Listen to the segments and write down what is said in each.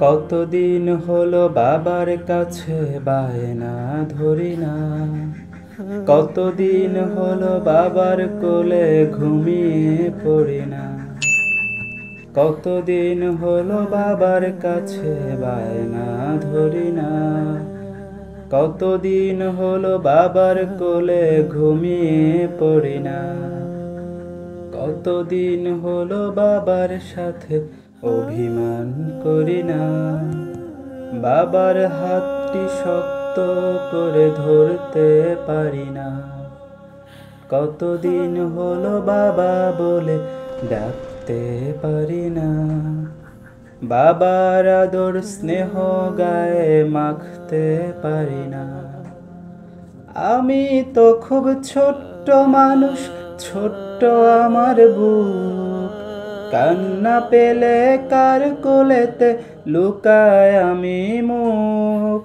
কতদিন হলো বাবার কাছে বায়না ধরি না, কতদিন হলো বাবার কোলে ঘুমিয়ে পড়ি না, কতদিন হলো বাবার কাছে বায়না ধরি না, কতদিন হলো বাবার কোলে ঘুমিয়ে পড়ি না, কতদিন হলো বাবার সাথে অভিমান করি না, বাবার হাতটি শক্ত করে ধরতে পারি না, কতদিন হলো বাবা বলে ডাকতে পারি না, বাবার আদর স্নেহ গায়ে মাখতে পারি না। আমি তো খুব ছোট্ট মানুষ, ছোট্ট আমার বুক, কান্না পেলে কার কোলেতে লুকায় আমি মুখ,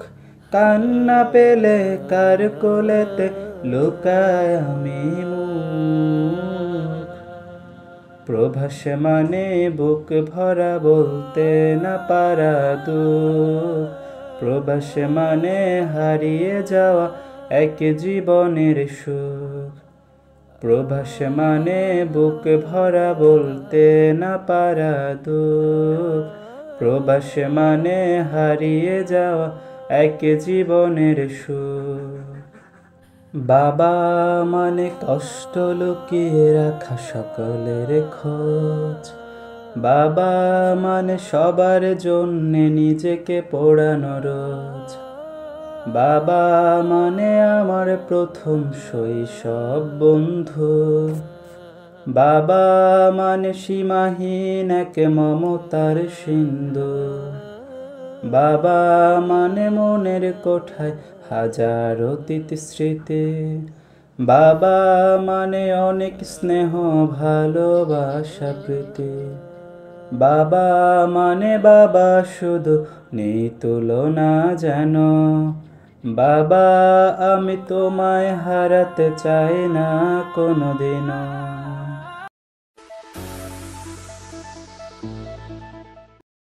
কান্না পেলে কার কোলেতে লুকায় আমি মুখ। প্রভাস মানে বুক ভরা বলতে না পারা দুঃখ, প্রবাস মানে হারিয়ে যাওয়া এক জীবনের সুখ, প্রবাস মানে বুক ভরা বলতে না পারা দুঃখ, প্রবাস মানে হারিয়ে যাওয়া এক জীবনের সুখ। বাবা মানে কষ্ট লুকিয়ে রাখা সকলের খোঁজ, বাবা মানে সবার জন্যে নিজেকে পোড়ানো রোজ, বাবা মানে আমার প্রথম শৈশব বন্ধু, বাবা মানে সীমাহীন এক মমতার সিন্ধু, বাবা মানে মনের কোঠায় হাজার অতীত স্মৃতি, বাবা মানে অনেক স্নেহ ভালোবাসা প্রীতি, বাবা মানে বাবা শুধু নেই তুলনা যেন, বাবা আমি তোমায় হারাতে চাই না কোনোদিনও।